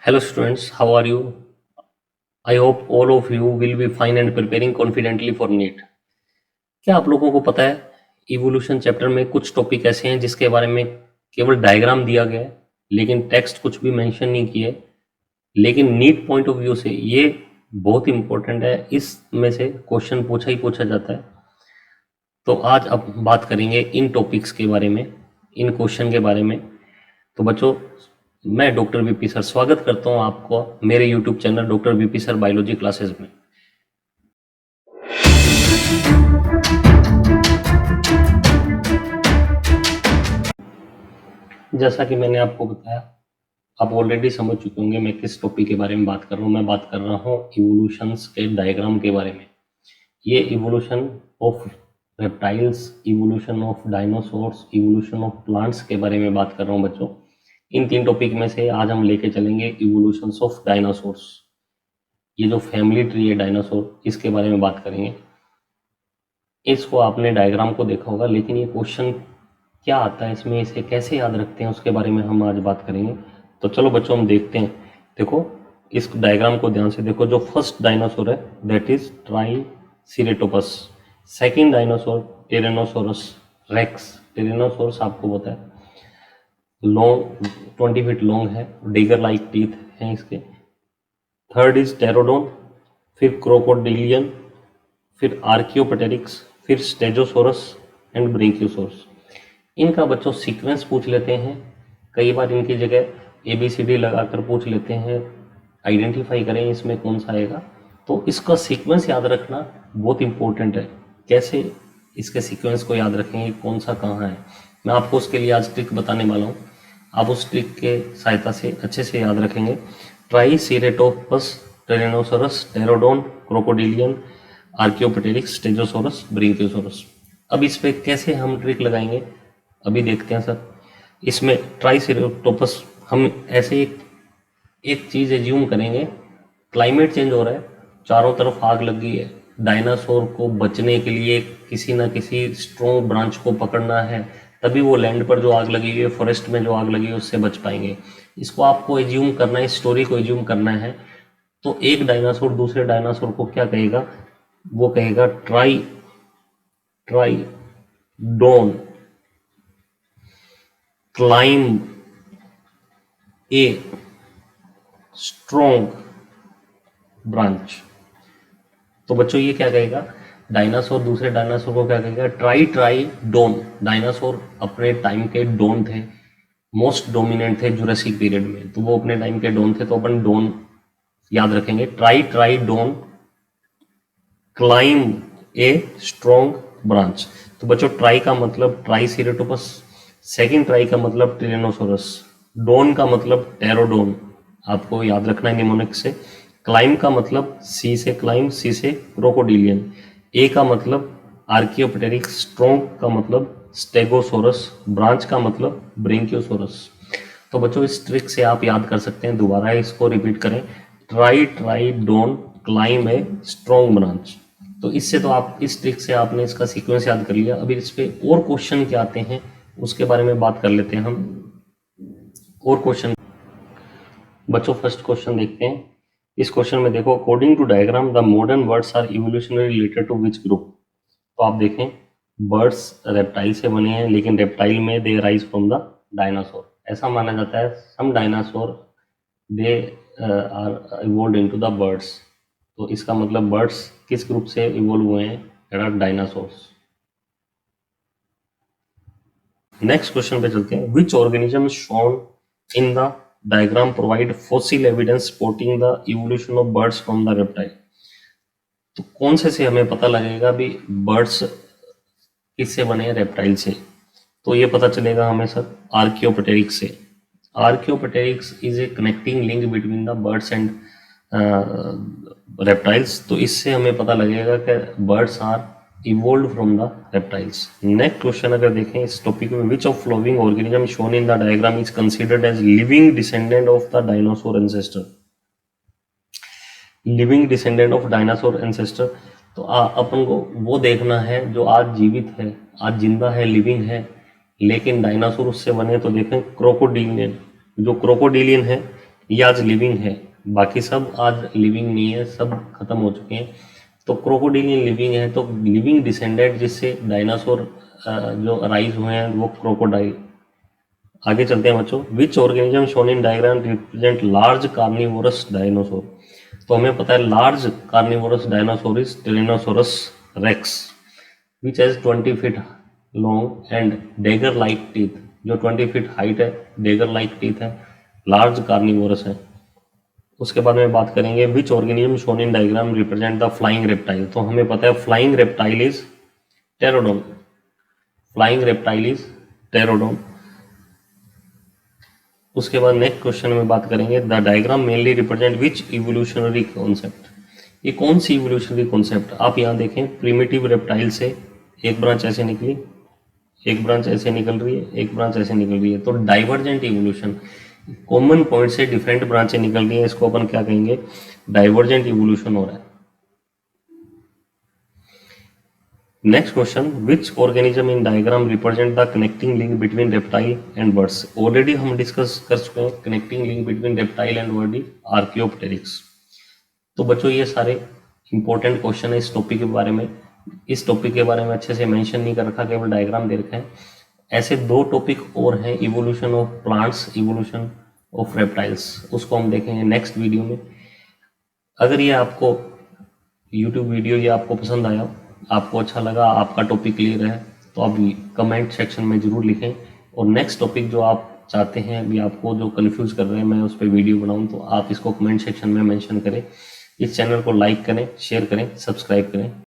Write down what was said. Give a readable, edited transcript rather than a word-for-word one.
Hello students, how are you? I hope all of you will be fine and preparing confidently for NEET. क्या आप लोगों को पता है इवोल्यूशन चैप्टर में कुछ टॉपिक ऐसे हैं जिसके बारे में केवल डायग्राम दिया गया है लेकिन टेक्स्ट कुछ भी मेंशन नहीं किए, लेकिन नीट पॉइंट ऑफ व्यू से ये बहुत इंपॉर्टेंट है, इसमें से क्वेश्चन पूछा ही पूछा जाता है। तो आज अब बात करेंगे इन टॉपिक्स के बारे में, इन क्वेश्चन के बारे में। तो बच्चों, मैं डॉक्टर वीपी सर स्वागत करता हूं आपको मेरे YouTube channel doctor VP sir biology classes में। जैसा कि मैंने आपको बताया, आप ऑलरेडी समझ चुके होंगे मैं किस टॉपिक के बारे में बात कर रहा हूँ। मैं बात कर रहा हूँ इवोल्यूशंस के डायग्राम के बारे में। ये evolution of reptiles, evolution of dinosaurs, evolution of plants के बारे में बात कर रहा हूँ बच्चों। इन तीन टॉपिक में से आज हम लेके चलेंगे इवोल्यूशंस ऑफ डायनासोर्स। ये जो फैमिली ट्री है डायनासोर, इसके बारे में बात करेंगे। इसको आपने डायग्राम को देखा होगा, लेकिन ये क्वेश्चन क्या आता है इसमें, इसे कैसे याद रखते हैं, उसके बारे में हम आज बात करेंगे। तो चलो बच्चों हम देखते हैं। देखो इस डायग्राम को ध्यान से देखो। जो फर्स्ट डायनासोर है that is triceratops. Second dinosaur tyrannosaurus rex. Tyrannosaurus आपको पता है लॉन्ग 20 फीट लॉन्ग है, डिगर लाइक टीथ हैं इसके। थर्ड इज टेरोडोन, फिर क्रोकोडिलियन, फिर आर्कियोपेटेरिक्स, फिर स्टेगोसोरस एंड ब्रिंकियोसोरस। इनका बच्चों सीक्वेंस पूछ लेते हैं, कई बार इनकी जगह ABCD लगाकर पूछ लेते हैं, आइडेंटिफाई करें इसमें कौन सा आएगा। तो इसका सीक्वेंस याद रखना बहुत इंपॉर्टेंट है। कैसे इसके सीक्वेंस को याद रखेंगे, कौन सा कहाँ है, मैं आपको उसके लिए आज ट्रिक बताने वाला हूँ। आप उस ट्रिक के सहायता से अच्छे से याद रखेंगे। ट्राइसेरेटोपस, टिरेनोसोरस, टेरोडोन, क्रोकोडिलियन, आर्कियोपेटेरिक्स, स्टेगोसोरस, ब्रिंकियोसोरस। अब इस पे कैसे हम ट्रिक लगाएंगे अभी देखते हैं सर। इसमें ट्राइसेरेटोपस हम ऐसे एक चीज़ एज्यूम करेंगे, क्लाइमेट चेंज हो रहा है, चारों तरफ आग लग गई है, डायनासोर को बचने के लिए किसी ना किसी स्ट्रॉन्ग ब्रांच को पकड़ना है, तभी वो लैंड पर जो आग लगी हुई है, फॉरेस्ट में जो आग लगी है उससे बच पाएंगे। इसको आपको एज्यूम करना है, स्टोरी को एज्यूम करना है। तो एक डायनासोर दूसरे डायनासोर को क्या कहेगा, वो कहेगा try don climb a strong branch. तो बच्चों ये क्या कहेगा, डायनासोर दूसरे डायनासोर को क्या कहेगा, ट्राई डोन। डायनासोर अपने टाइम के डोन थे, मोस्ट डोमिनेंट थे जुरासिक पीरियड में, तो वो अपने टाइम के डोन थे, तो अपन डोन याद रखेंगे। Try don climb a strong branch. तो बच्चों ट्राई का मतलब ट्राइसेरेटोपस, सेकंड ट्राई का मतलब टिरेनोसोरस, डोन का मतलब टेरोडोन, आपको याद रखना है निमोनिक से। क्लाइम का मतलब सी से क्लाइम, सी से क्रोकोडिलियन। ए का मतलब आर्कियोपेटेरिक्स, स्ट्रॉन्ग का मतलब स्टेगोसोरस, ब्रांच का मतलब ब्रिंकियोसोरस। तो बच्चों इस ट्रिक से आप याद कर सकते हैं, दोबारा इसको रिपीट करें, try don climb a strong branch. तो इससे तो आप इस ट्रिक से आपने इसका सीक्वेंस याद कर लिया। अभी इस पे और क्वेश्चन क्या आते हैं उसके बारे में बात कर लेते हैं हम। और क्वेश्चन बच्चों फर्स्ट क्वेश्चन देखते हैं। इस क्वेश्चन में देखो, according to diagram the modern birds are evolutionary related to which group. तो आप देखें बर्ड्स रेप्टाइल से बने हैं, लेकिन रेप्टाइल में they rise from the dinosaur. ऐसा माना जाता है some dinosaur they are evolve into the birds. तो इसका मतलब बर्ड्स किस ग्रुप से इवोल्व हुए हैं, that are dinosaurs. Next question पे चलते हैं, which organism shown in the diagram provide fossil evidence supporting the evolution of birds from the reptile. तो कौन से हमें पता लगेगा भी बर्ड्स किससे बने हैं, रेप्टाइल से। तो ये पता चलेगा हमें सर आर्कियोपेटेरिक्स से। Archaeopteryx is a connecting link between the birds and reptiles. तो इससे हमें पता लगेगा कि birds are evolve from the reptiles. Next question अगर देखें इस टॉपिक में, which of following organism shown in the diagram is considered as living descendant of the dinosaur ancestor. Living descendant of dinosaur ancestor, तो अपन को वो देखना है जो आज जीवित है, आज जिंदा है, लिविंग है, लेकिन डायनासोर उससे बने। तो देखें क्रोकोडिलियन, जो क्रोकोडिलियन है ये आज लिविंग है, बाकी सब आज लिविंग नहीं है, सब खत्म हो चुके हैं। तो क्रोकोडिलियन लिविंग है, तो लिविंग डिसेंडेंट जिससे डायनासोर जो अराइज हुए हैं वो क्रोकोडाइल। आगे चलते हैं बच्चों। Which organism shown in diagram represent large carnivorous dinosaur. तो हमें पता है large carnivorous dinosaur is Tyrannosaurus rex which has 20 feet long and dagger like teeth. जो 20 फीट हाइट है, डेगर लाइक टीथ है, लार्ज कार्निवोरस है। उसके बाद में बात करेंगे which organism shown in diagram represent the flying reptile. तो हमें पता है flying reptile is pterodon. Flying reptile is pterodon. उसके बाद नेक्स्ट क्वेश्चन में बात करेंगे the diagram mainly represent which evolutionary concept. ये कौन सी इवोल्यूशनरी कॉन्सेप्ट। आप यहाँ देखें प्रिमिटिव रेप्टाइल से एक ब्रांच ऐसे निकली, एक ब्रांच ऐसे निकल रही है, एक ब्रांच ऐसे निकल रही है। तो डाइवर्जेंट इवोल्यूशन, कॉमन पॉइंट से डिफरेंट ब्रांचें निकल रही हैं, इसको अपन क्या कहेंगे, डाइवर्जेंट इवोल्यूशन हो रहा है। Next question which organism in diagram represent the connecting link between reptile and birds. Already हम डिस्कस कर चुके हैं connecting link between reptile and bird is Archaeopteryx. तो बच्चों ये सारे इंपॉर्टेंट क्वेश्चन है इस टॉपिक के बारे में। इस टॉपिक के बारे में अच्छे से मेंशन नहीं कर रखा, केवल डायग्राम दे रखा है। ऐसे 2 टॉपिक और हैं, evolution of plants, evolution of reptiles, उसको हम देखेंगे नेक्स्ट वीडियो में। अगर ये आपको यूट्यूब वीडियो ये आपको पसंद आया, आपको अच्छा लगा, आपका टॉपिक क्लियर है, तो आप कमेंट सेक्शन में ज़रूर लिखें। और नेक्स्ट टॉपिक जो आप चाहते हैं, अभी आपको जो कंफ्यूज कर रहे हैं, मैं उस पर वीडियो बनाऊं, तो आप इसको कमेंट सेक्शन में मेंशन करें। इस चैनल को लाइक करें, शेयर करें, सब्सक्राइब करें।